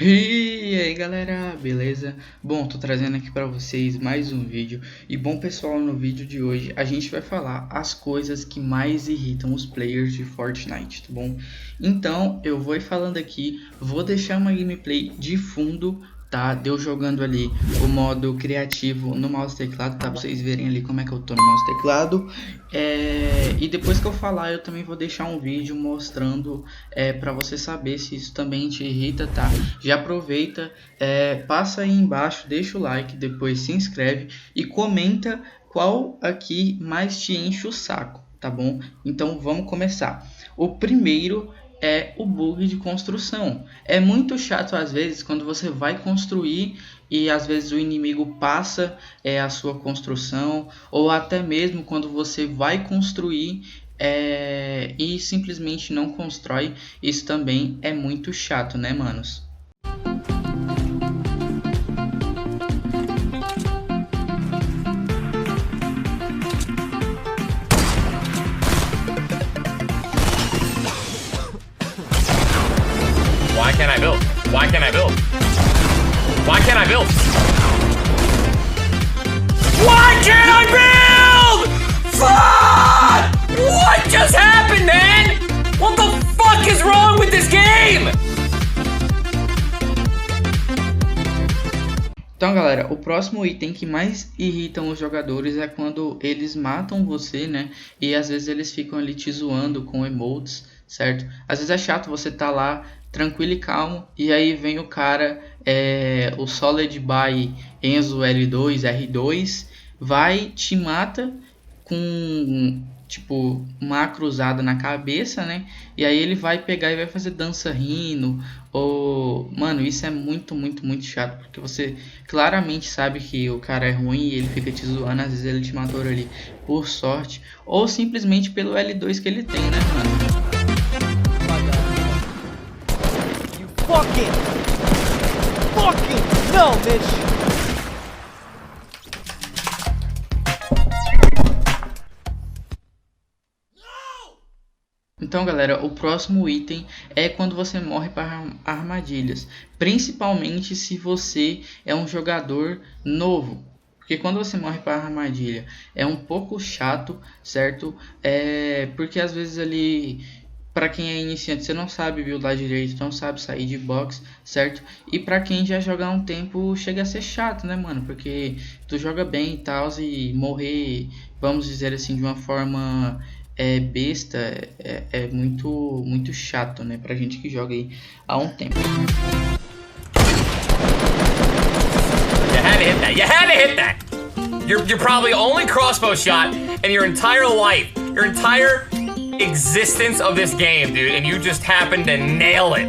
E aí galera, beleza? Bom, tô trazendo aqui pra vocês mais um vídeo. E bom pessoal, no vídeo de hoje a gente vai falar as coisas que mais irritam os players de Fortnite, tá bom? Então eu vou ir falando aqui, vou deixar uma gameplay de fundo, tá? Deu jogando ali o modo criativo no mouse e teclado, tá? Pra vocês verem ali como é que eu tô no mouse e teclado. E depois que eu falar eu também vou deixar um vídeo mostrando pra você saber se isso também te irrita, tá? Já aproveita, passa aí embaixo, deixa o like, depois se inscreve e comenta qual aqui mais te enche o saco, tá bom? Então vamos começar. O primeiro é o bug de construção. É muito chato às vezes quando você vai construir e às vezes o inimigo passa a sua construção, ou até mesmo quando você vai construir e simplesmente não constrói. Isso também é muito chato, né, manos? Why can't I build? Why can't I build? Why can't I build? Why can't I build? Fuck! What just happened, man? What the fuck is wrong with this game? Então galera, o próximo item que mais irritam os jogadores é quando eles matam você, né? E às vezes eles ficam ali te zoando com emotes, certo? Às vezes é chato você tá lá tranquilo e calmo, e aí vem o cara, o Solid by Enzo L2, R2, vai, te mata com tipo uma cruzada na cabeça, né? E aí ele vai pegar e vai fazer dança rindo. Ou, mano, isso é muito chato, porque você claramente sabe que o cara é ruim e ele fica te zoando. Às vezes ele te matou ali por sorte, ou simplesmente pelo L2 que ele tem, né, mano? Fucking no, bitch. Então galera, o próximo item é quando você morre para armadilhas, principalmente se você é um jogador novo, porque quando você morre para armadilha é um pouco chato, certo? Porque às vezes ali, para quem é iniciante, você não sabe buildar direito, não sabe sair de box, certo? E para quem já joga há um tempo, chega a ser chato, né, mano? Porque tu joga bem e tal, e morrer, vamos dizer assim, de uma forma besta, é muito chato, né, pra gente que joga aí há um tempo. You had to hit that. You had to hit that. You're probably only crossbow shot in your entire life, your entire existence of this game, dude, and you just happened to nail it.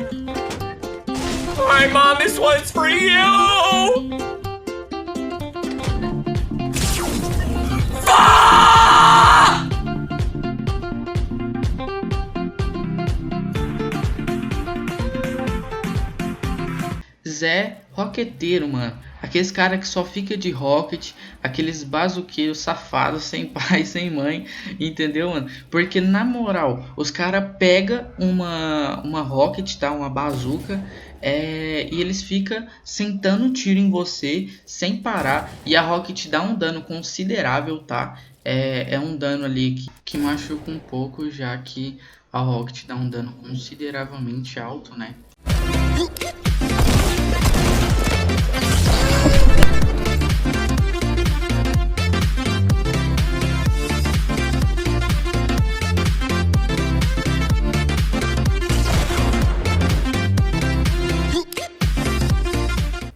Alright, Mom, this one's for you! Zé Roqueteiro, mano. Aqueles cara que só fica de rocket, aqueles bazuqueiros safados, sem pai, sem mãe, entendeu, mano? Porque na moral, os cara pega uma rocket, tá? Uma bazuca, e eles ficam sentando tiro em você sem parar, e a rocket dá um dano considerável, tá? É um dano ali que machuca um pouco, já que a rocket dá um dano consideravelmente alto, né?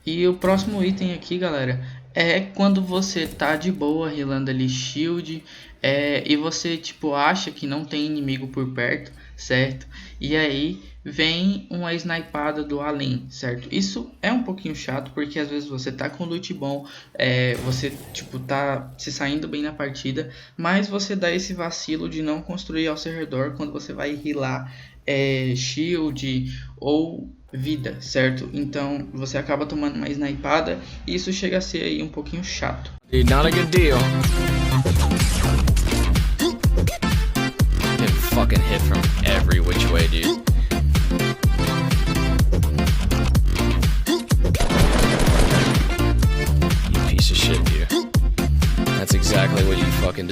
E o próximo item aqui, galera, é quando você tá de boa healando ali shield, e você tipo acha que não tem inimigo por perto, certo? E aí vem uma snipada do além, certo? Isso é um pouquinho chato, porque às vezes você tá com loot bom, você tipo tá se saindo bem na partida, mas você dá esse vacilo de não construir ao seu redor quando você vai healar shield ou vida, certo? Então você acaba tomando uma snipada e isso chega a ser aí um pouquinho chato. Not a good deal. Get fucking hit from every which way, dude.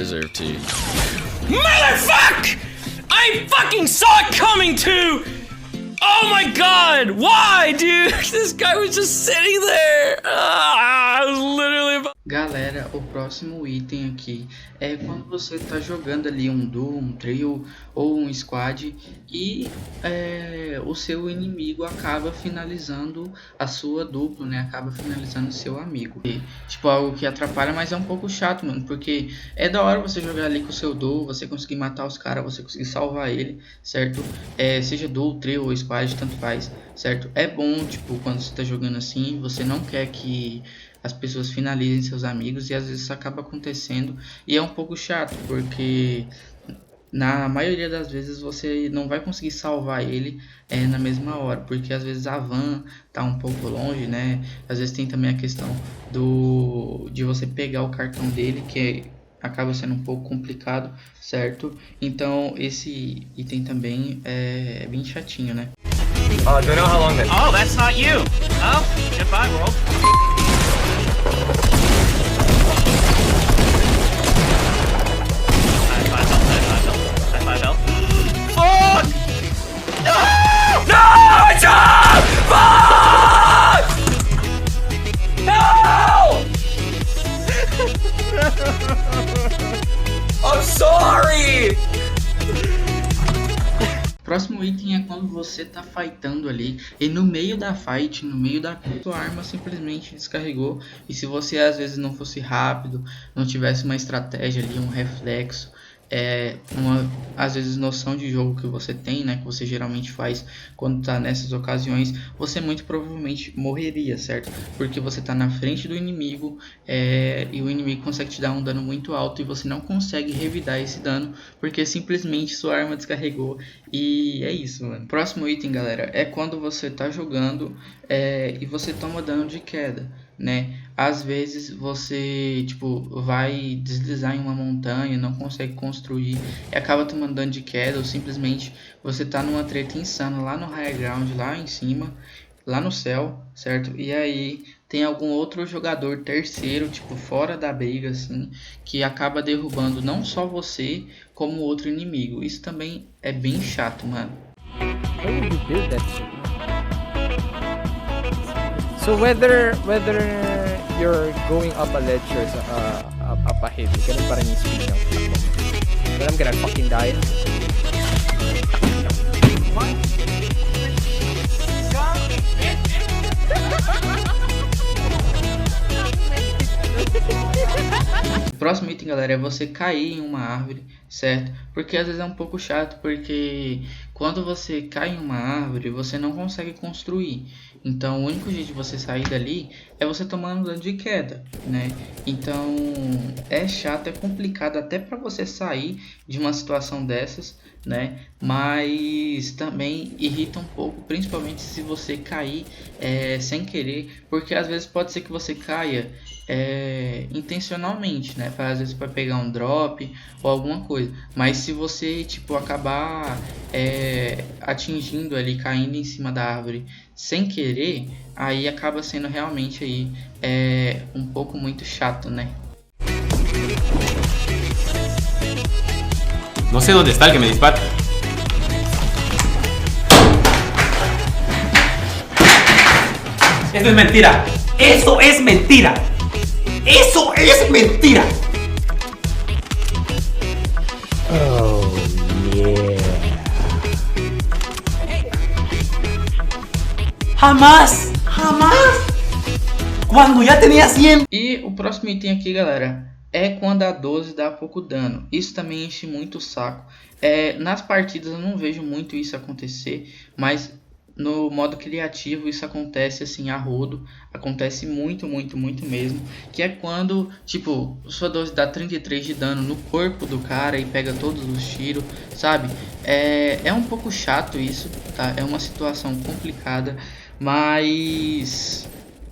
deserve to. Motherfuck! I fucking saw it coming too! Oh my god! Why, dude? This guy was just sitting there! I was literally about... Galera, o próximo item aqui é quando você tá jogando ali um duo, um trio ou um squad e o seu inimigo acaba finalizando a sua dupla, né? Acaba finalizando o seu amigo. E, tipo, algo que atrapalha, mas é um pouco chato, mano, porque é da hora você jogar ali com o seu duo, você conseguir matar os caras, você conseguir salvar ele, certo? Seja duo, trio ou squad, tanto faz, certo? É bom, tipo, quando você tá jogando assim, você não quer que as pessoas finalizem seus amigos e às vezes isso acaba acontecendo e é um pouco chato porque na maioria das vezes você não vai conseguir salvar ele na mesma hora, porque às vezes a van tá um pouco longe, né? Às vezes tem também a questão de você pegar o cartão dele, que acaba sendo um pouco complicado, certo? Então esse item também é bem chatinho, né? Do you know how long that... Oh, that's not you! Oh, goodbye, world. Fuck! No! No! It's up! Fuck! No! I'm sorry! Próximo item é quando você tá fightando ali e no meio da fight, no meio da sua arma simplesmente descarregou, e se você às vezes não fosse rápido, não tivesse uma estratégia ali, um reflexo, às vezes noção de jogo que você tem, né, que você geralmente faz quando tá nessas ocasiões, você muito provavelmente morreria, certo? Porque você tá na frente do inimigo e o inimigo consegue te dar um dano muito alto e você não consegue revidar esse dano porque simplesmente sua arma descarregou. E é isso, mano. Próximo item, galera, é quando você tá jogando e você toma dano de queda, né? Às vezes você, tipo, vai deslizar em uma montanha, não consegue construir e acaba tomando dano de queda, ou simplesmente você tá numa treta insana lá no high ground, lá em cima, lá no céu, certo? E aí tem algum outro jogador terceiro, tipo, fora da briga, assim, que acaba derrubando não só você, como outro inimigo. Isso também é bem chato, mano. How would you build that shit? So whether you're going up a ledge or up a hill, ganun pa rin yung speed ng takbo. But I'm gonna fucking die. O próximo item, galera, é você cair em uma árvore, certo? Porque às vezes é um pouco chato, porque quando você cai em uma árvore, você não consegue construir. Então o único jeito de você sair dali é você tomando dano de queda, né? Então é chato, é complicado até para você sair de uma situação dessas, né? Mas também irrita um pouco, principalmente se você cair sem querer, porque às vezes pode ser que você caia intencionalmente, né? Às vezes para pegar um drop ou alguma coisa, mas se você, tipo, acabar atingindo ali, caindo em cima da árvore sem querer, aí acaba sendo realmente aí um pouco muito chato, né? No sé dónde está el que me dispara. Eso es mentira. Eso es mentira. Eso es mentira. Oh yeah. Jamás. Jamás. Cuando ya tenía 100. E o próximo item aqui, galera, é quando a 12 dá pouco dano. Isso também enche muito o saco. Nas partidas eu não vejo muito isso acontecer, mas no modo criativo isso acontece assim a rodo. Acontece muito mesmo. Que é quando, tipo, sua 12 dá 33 de dano no corpo do cara e pega todos os tiros, sabe? É um pouco chato isso, tá? É uma situação complicada, mas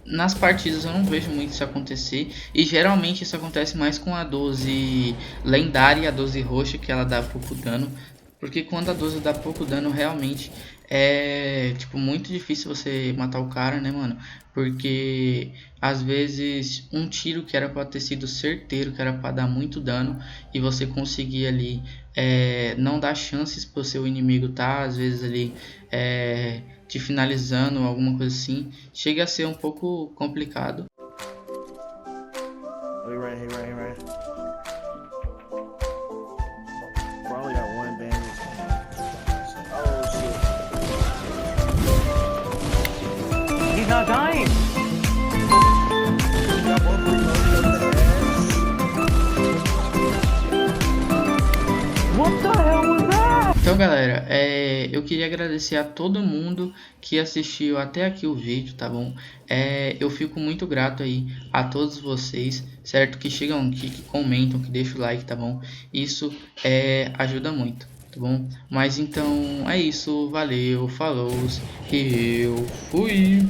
nas partidas eu não vejo muito isso acontecer, e geralmente isso acontece mais com a 12 lendária e a 12 roxa, que ela dá pouco dano, porque quando a 12 dá pouco dano realmente é tipo muito difícil você matar o cara, né, mano? Porque às vezes um tiro que era pra ter sido certeiro, que era pra dar muito dano, e você conseguir ali não dar chances pro seu inimigo tá às vezes ali te finalizando, alguma coisa assim, chega a ser um pouco complicado. Oh, he ran. Bro, I only got one bandage. Oh, shit. He's not dying. Got both reloaded up the ass. What the hell was that? Então galera, eu queria agradecer a todo mundo que assistiu até aqui o vídeo, tá bom? Eu fico muito grato aí a todos vocês, certo? Que chegam aqui, que comentam, que deixam o like, tá bom? Isso ajuda muito, tá bom? Mas então é isso, valeu, falou e eu fui!